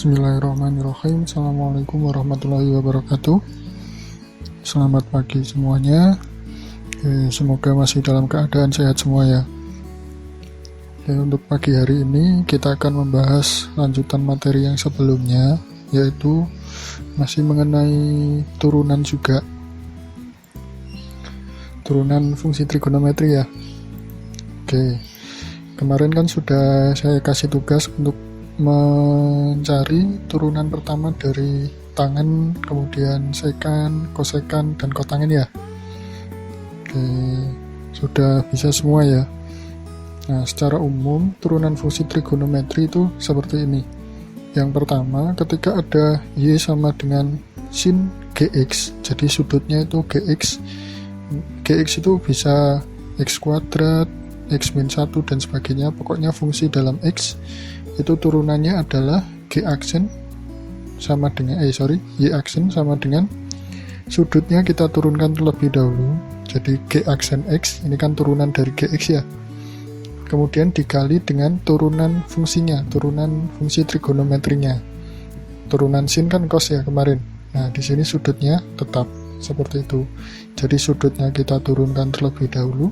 Bismillahirrahmanirrahim. Assalamualaikum warahmatullahi wabarakatuh. Selamat pagi semuanya. Semoga masih dalam keadaan sehat semua ya. Untuk pagi hari ini kita akan membahas lanjutan materi yang sebelumnya, yaitu masih mengenai turunan juga. Turunan fungsi trigonometri ya. Kemarin kan sudah saya kasih tugas untuk mencari turunan pertama dari tangen, kemudian sekan, kosekan, dan kotangen ya. Sudah bisa semua ya. Nah, secara umum turunan fungsi trigonometri itu seperti ini. Yang pertama, ketika ada Y sama dengan sin GX, jadi sudutnya itu GX. GX itu bisa X kuadrat, X min 1 dan sebagainya. Pokoknya fungsi dalam X itu turunannya adalah Y aksen sama dengan sudutnya kita turunkan terlebih dahulu. Jadi G aksen X ini kan turunan dari GX ya. Kemudian dikali dengan turunan fungsinya, turunan fungsi trigonometrinya. Turunan sin kan cos ya kemarin. Nah, di sini sudutnya tetap seperti itu. Jadi sudutnya kita turunkan terlebih dahulu,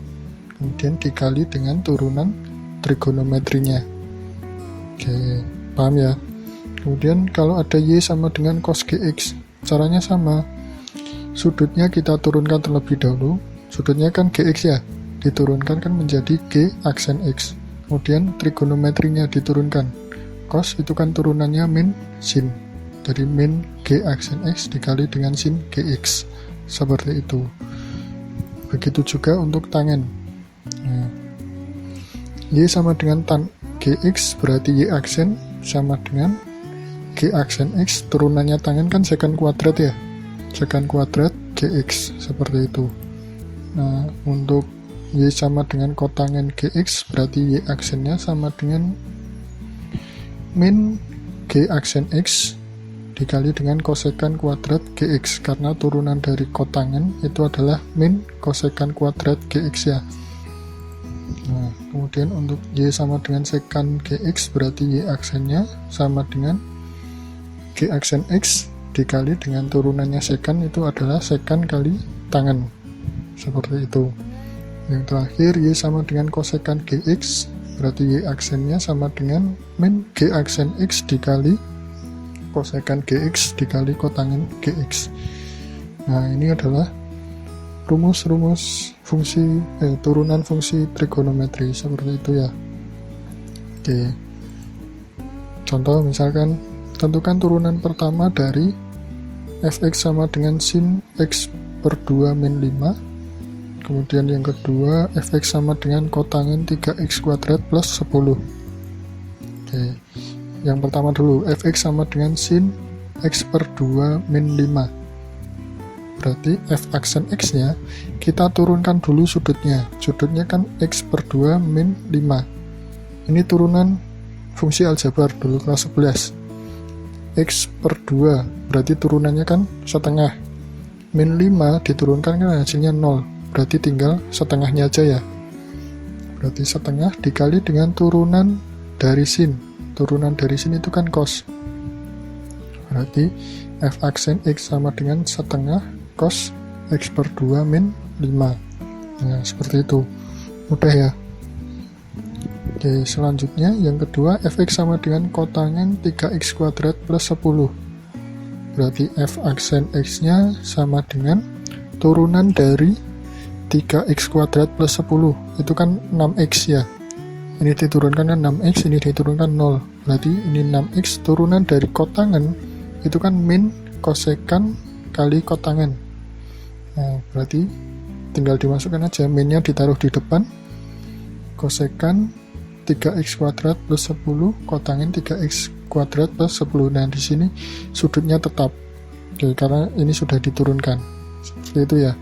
kemudian dikali dengan turunan trigonometrinya. Paham ya? Kemudian kalau ada Y sama dengan cos GX, caranya sama. Sudutnya kita turunkan terlebih dahulu. Sudutnya kan GX ya, diturunkan kan menjadi G aksen X. Kemudian trigonometrinya diturunkan. Cos itu kan turunannya min sin. Jadi min G aksen X dikali dengan sin GX. Seperti itu. Begitu juga untuk tangen. Nah, Y sama dengan tan GX berarti Y aksen sama dengan G aksen X, turunannya tangen kan sekan kuadrat ya, sekan kuadrat GX, seperti itu. Nah, untuk Y sama dengan kotangen GX berarti Y aksennya sama dengan min G aksen X dikali dengan kosekan kuadrat GX, karena turunan dari kotangen itu adalah min kosekan kuadrat GX ya. Nah, kemudian untuk Y sama dengan sekan GX berarti Y aksennya sama dengan G aksen X dikali dengan turunannya sekan, itu adalah sekan kali tangen, seperti itu. Yang terakhir Y sama dengan kosekan GX berarti Y aksennya sama dengan min G aksen X dikali kosekan GX dikali kotangen GX. Nah, ini adalah rumus-rumus fungsi turunan fungsi trigonometri seperti itu ya. Contoh misalkan tentukan turunan pertama dari fx sama dengan sin x per 2 min 5. Kemudian yang kedua fx sama dengan kotangen 3x kuadrat plus 10. Yang pertama dulu, fx sama dengan sin x per 2 min 5. Berarti f aksen x nya kita turunkan dulu sudutnya. Sudutnya kan x per 2 min 5. Ini turunan fungsi aljabar dulu kelas 11. X per 2 berarti turunannya kan setengah. Min 5 diturunkan kan hasilnya 0. Berarti tinggal setengahnya aja ya. Berarti setengah dikali dengan turunan dari sin. Turunan dari sin itu kan cos. Berarti f aksen x sama dengan setengah cos x per 2 min 5. Nah, seperti itu. Mudah ya. Selanjutnya yang kedua fx sama dengan kotangen 3x kuadrat plus 10. Berarti f aksen x nya sama dengan turunan dari 3x kuadrat plus 10. Itu kan 6x ya. Ini diturunkan kan 6x, ini diturunkan 0. Berarti ini 6x turunan dari kotangen itu kan min kosekan kali kotangen. Nah, berarti tinggal dimasukkan aja, minnya ditaruh di depan, kosekan 3x kuadrat plus 10 kotangen 3x kuadrat plus 10. Nah, di sini sudutnya tetap. Karena ini sudah diturunkan. Seperti itu ya.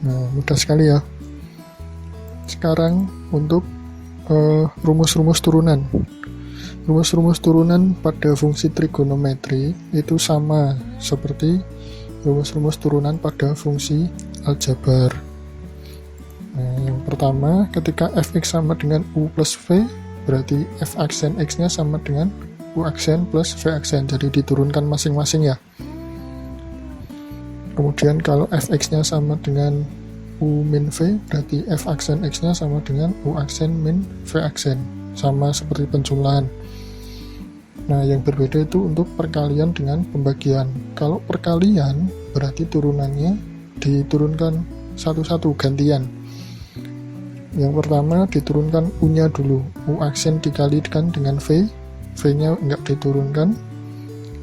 Nah, mudah sekali ya. Sekarang untuk rumus-rumus turunan. Rumus-rumus turunan pada fungsi trigonometri itu sama seperti rumus-rumus turunan pada fungsi aljabar. Nah, yang pertama, ketika fx sama dengan u plus v, berarti f aksen x nya sama dengan U aksen plus V aksen, jadi diturunkan masing-masing ya. Kemudian kalau fx-nya sama dengan U min V, berarti F aksen X-nya sama dengan U aksen min V aksen, sama seperti penjumlahan. Nah, yang berbeda itu untuk perkalian dengan pembagian. Kalau perkalian berarti turunannya diturunkan satu-satu gantian. Yang pertama diturunkan U-nya dulu, U aksen dikalikan dengan V, V-nya enggak diturunkan,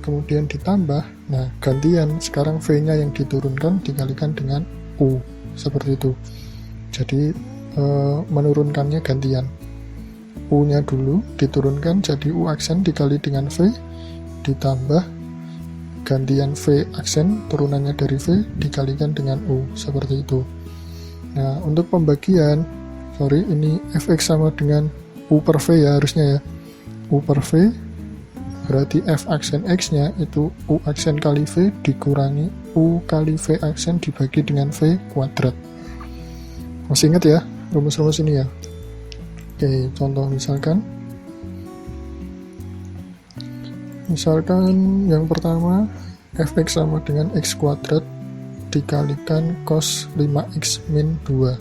kemudian ditambah, nah gantian sekarang V-nya yang diturunkan dikalikan dengan U, seperti itu. Jadi menurunkannya gantian. U-nya dulu diturunkan jadi U aksen dikali dengan V, ditambah gantian V aksen turunannya dari V dikalikan dengan U, seperti itu. Nah, untuk pembagian, ini fx sama dengan U per V ya harusnya ya. U per V berarti F aksen X-nya itu U aksen kali V dikurangi U kali V aksen dibagi dengan V kuadrat. Masih ingat ya rumus-rumus ini ya? Oke, contoh misalkan yang pertama fx sama dengan x kuadrat dikalikan cos 5x min 2.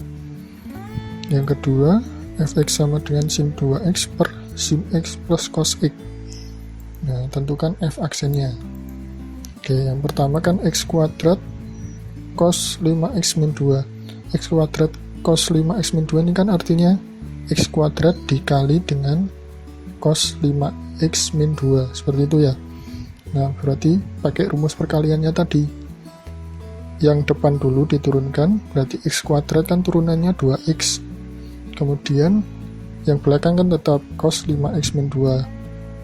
Yang kedua fx sama dengan sin 2x per sin x plus cos x. Nah, tentukan f aksennya. Oke, yang pertama kan x kuadrat cos 5x min 2. X kuadrat cos 5x min 2 ini kan artinya x kuadrat dikali dengan cos 5x min 2, seperti itu ya. Nah, berarti pakai rumus perkaliannya tadi, yang depan dulu diturunkan, berarti x kuadrat kan turunannya 2x, kemudian yang belakang kan tetap cos 5x min 2.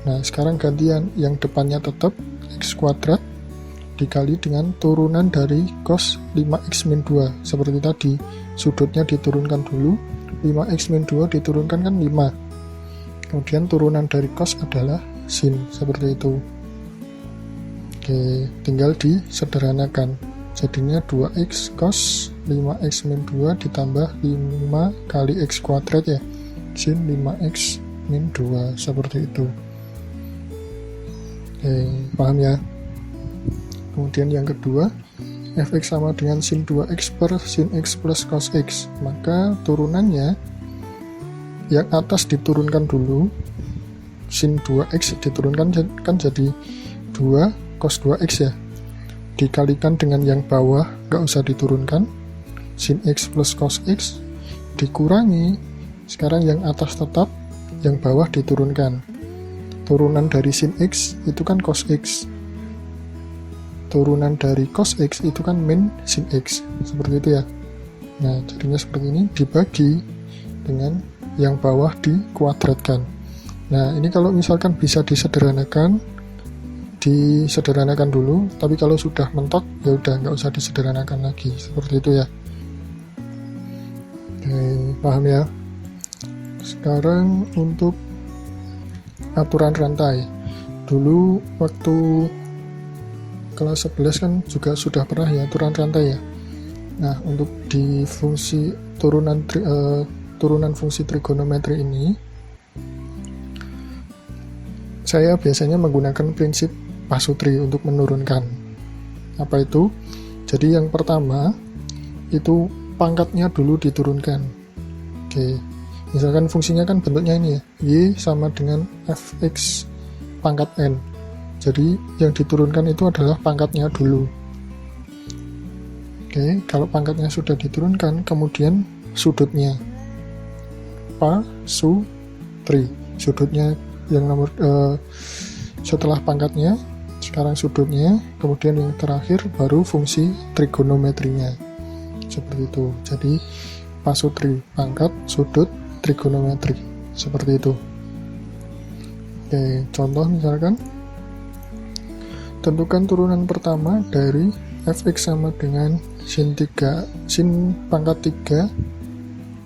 Nah, sekarang gantian, yang depannya tetap x kuadrat dikali dengan turunan dari cos 5x min 2, seperti tadi, sudutnya diturunkan dulu, 5x min 2 diturunkan kan 5, kemudian turunan dari cos adalah sin, seperti itu. Oke, tinggal disederhanakan, jadinya 2x cos 5x min 2 ditambah 5 kali x kuadrat ya, sin 5x min 2, seperti itu. Oke, paham ya? Kemudian yang kedua, fx sama dengan sin 2x per sin x plus cos x, maka turunannya yang atas diturunkan dulu, sin 2x diturunkan kan jadi 2 cos 2x ya, dikalikan dengan yang bawah nggak usah diturunkan, sin x plus cos x dikurangi, sekarang yang atas tetap, yang bawah diturunkan, turunan dari sin x itu kan cos x, turunan dari cos x itu kan min sin x, seperti itu ya. Nah, jadinya seperti ini, dibagi dengan yang bawah dikuadratkan. Nah, ini kalau misalkan bisa disederhanakan dulu, tapi kalau sudah mentok ya udah nggak usah disederhanakan lagi, seperti itu ya. Oke, paham ya? Sekarang untuk aturan rantai, dulu waktu kelas 11 kan juga sudah pernah ya aturan rantai ya. Nah, untuk di fungsi turunan fungsi trigonometri ini, saya biasanya menggunakan prinsip pasutri untuk menurunkan. Apa itu? Jadi yang pertama itu pangkatnya dulu diturunkan. Oke, misalkan fungsinya kan bentuknya ini ya, y sama dengan fx pangkat n. Jadi yang diturunkan itu adalah pangkatnya dulu. Oke, kalau pangkatnya sudah diturunkan, kemudian sudutnya pasutri, sudutnya yang nomor setelah pangkatnya, sekarang sudutnya, kemudian yang terakhir baru fungsi trigonometrinya, seperti itu. Jadi pasutri, pangkat, sudut, trigonometri, seperti itu. Oke, contoh misalkan, tentukan turunan pertama dari fx sama dengan sin pangkat 3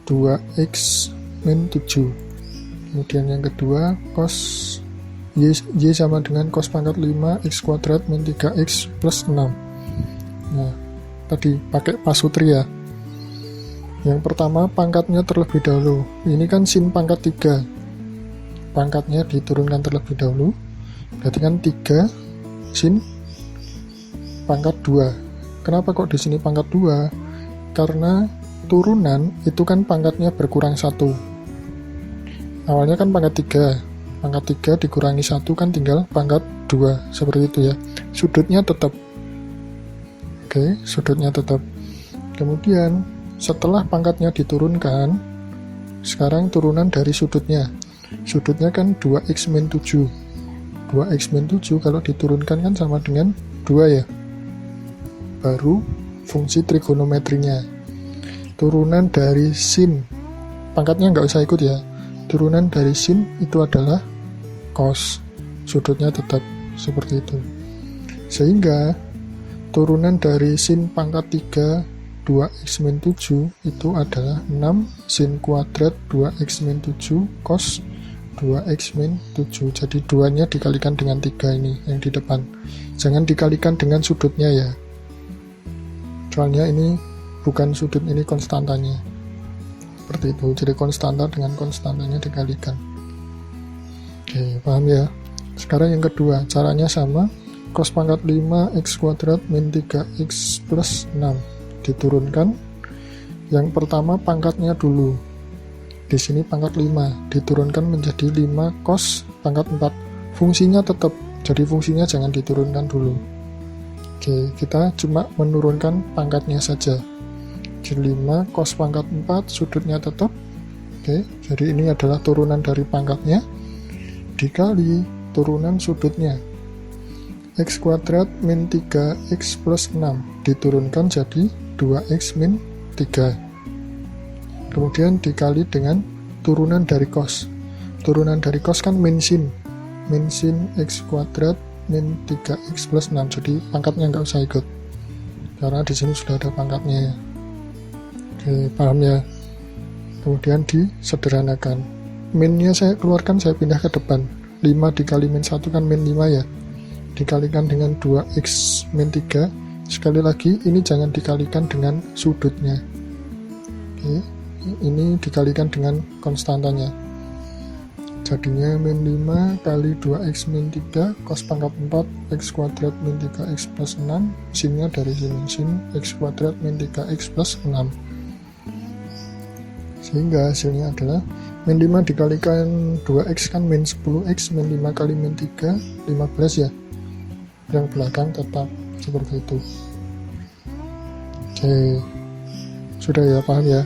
2x min 7. Kemudian yang kedua cos y sama dengan cos pangkat 5 x kuadrat min 3x plus 6. Nah, tadi pakai pasutri ya. Yang pertama pangkatnya terlebih dahulu. Ini kan sin pangkat 3, pangkatnya diturunkan terlebih dahulu, Berarti kan 3 sin pangkat 2. Kenapa kok di sini pangkat 2? Karena turunan itu kan pangkatnya berkurang 1. Awalnya kan pangkat 3. Pangkat 3 dikurangi 1 kan tinggal pangkat 2. Seperti itu ya. Sudutnya tetap. Oke, sudutnya tetap. Kemudian setelah pangkatnya diturunkan, sekarang turunan dari sudutnya. Sudutnya kan 2x min 7. 2x min 7 kalau diturunkan kan sama dengan 2 ya. Baru fungsi trigonometrinya. Turunan dari sin, pangkatnya nggak usah ikut ya. Turunan dari sin itu adalah cos. Sudutnya tetap seperti itu. Sehingga turunan dari sin pangkat 3 2x min 7 itu adalah 6 sin kuadrat 2x min 7 cos 2x min 7. Jadi 2-nya dikalikan dengan 3 ini yang di depan. Jangan dikalikan dengan sudutnya ya. Soalnya ini bukan sudut, ini konstantanya. Seperti itu. Jadi konstanta dengan konstantanya dikalikan. Oke, paham ya? Sekarang yang kedua, caranya sama. Cos pangkat 5 x kuadrat min 3x plus 6 diturunkan. Yang pertama pangkatnya dulu. Di sini pangkat 5 diturunkan menjadi 5 cos pangkat 4. Fungsinya tetap, jadi fungsinya jangan diturunkan dulu. Oke, kita cuma menurunkan pangkatnya saja. Jadi 5 cos pangkat 4, sudutnya tetap. Oke, jadi ini adalah turunan dari pangkatnya dikali turunan sudutnya. X kuadrat min 3x plus 6 diturunkan jadi 2x min 3. Kemudian dikali dengan turunan dari cos. Turunan dari cos kan min sin. Min sin x kuadrat min 3x plus 6. Jadi pangkatnya nggak usah ikut. Karena di sini sudah ada pangkatnya. Oke, paham ya? Kemudian disederhanakan. Minnya saya keluarkan, saya pindah ke depan. 5 dikali min 1 kan min 5 ya. Dikalikan dengan 2x min 3. Sekali lagi, ini jangan dikalikan dengan sudutnya. Oke, ini dikalikan dengan konstantanya. Jadinya min 5 kali 2x min 3 cos pangkat 4 x kuadrat min 3x plus 6. Sinnya dari sini, sin x kuadrat min 3x plus 6. Sehingga hasilnya adalah min 5 dikalikan 2x kan min 10x, min 5 kali min 3 15 ya. Yang belakang tetap seperti itu. Oke, sudah ya, paham ya?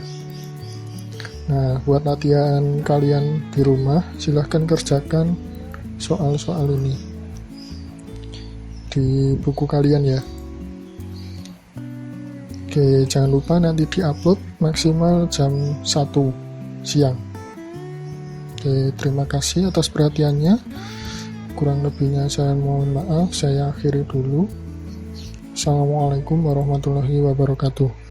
Nah, buat latihan kalian di rumah, silahkan kerjakan soal-soal ini di buku kalian ya. Oke, jangan lupa nanti diupload maksimal jam 1 siang. Oke, terima kasih atas perhatiannya. Kurang lebihnya saya mohon maaf, saya akhiri dulu. Assalamualaikum warahmatullahi wabarakatuh.